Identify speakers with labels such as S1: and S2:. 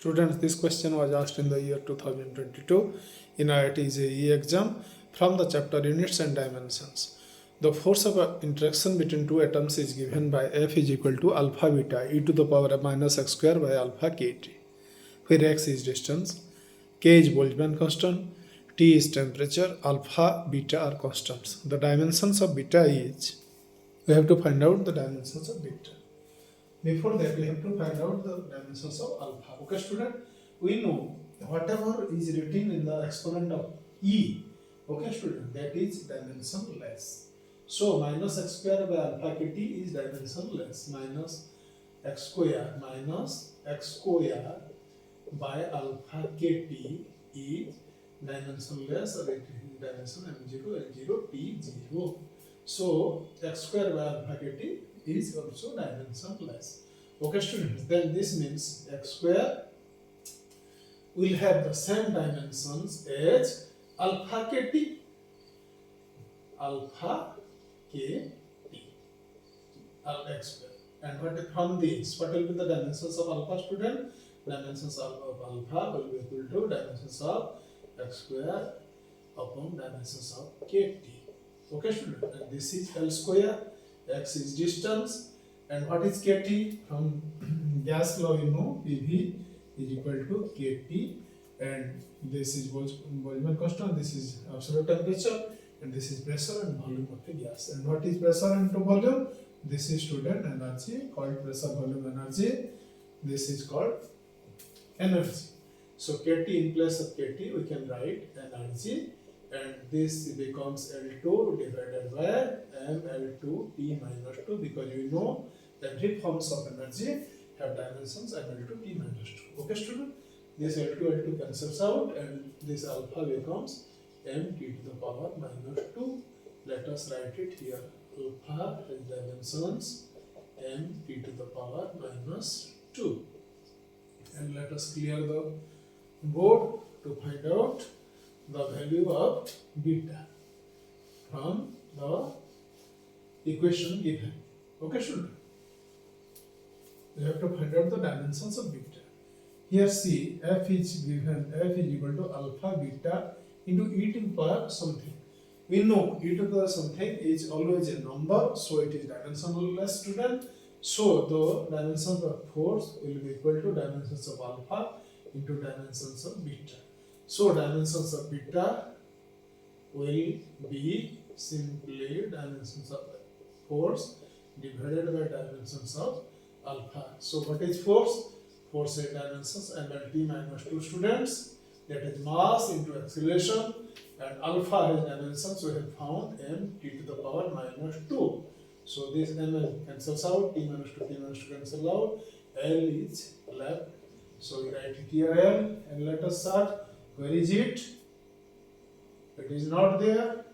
S1: Students, this question was asked in the year 2022 in IIT JEE exam from the chapter Units and Dimensions. The force of interaction between two atoms is given by F is equal to alpha beta e to the power of minus x square by alpha kt, where x is distance, k is Boltzmann constant, T is temperature, alpha, beta are constants. The dimensions of beta is, we have to find out the dimensions of beta. Before that, we have to find out the dimensions of alpha. Okay, student, we know whatever is written in the exponent of E, okay, student, that is dimensionless. So, minus x square by alpha kt is dimensionless. Minus x square by alpha kt is dimensionless, or it is dimension m0, l0, t0. So, x square by alpha kt is also dimensionless. Okay, students, then this means x square will have the same dimensions as alpha kt. Alpha kt, x square. And what from this, what will be the dimensions of alpha, student? Dimensions of alpha will be equal to dimensions of x square upon dimensions of kt. Okay, student, and this is L square, x is distance, and what is kt? From gas law you know PV is equal to kt, and this is Boltzmann constant, this is absolute temperature, and this is pressure and volume of the gas. And what is pressure and volume? This is student energy, called pressure volume energy. This is called energy. So kt in place of kt we can write energy, and this becomes L2 divided by mL2 T minus 2, because you know every forms of energy have dimensions mL2 T minus 2. Okay, student? This L2 cancels out, and this alpha becomes m T to the power minus 2. Let us write it here. Alpha has dimensions m T to the power minus 2. And let us clear the board to find out the value of beta from the equation given. Okay, student? We have to find out the dimensions of beta. Here see, f is given, f is equal to alpha beta into e to the power something. We know e to the something is always a number, so it is dimensionless, student. So the dimensions of force will be equal to dimensions of alpha into dimensions of beta. So dimensions of beta will be simply dimensions of force divided by dimensions of alpha. So what is force? Force is dimensions mLT minus 2, students. That is mass into acceleration, and alpha has dimensions. We have found m T to the power minus 2. So this ml cancels out, T minus 2 cancel out, L is left. So we write it here L, and let us start. Where is it? It is not there.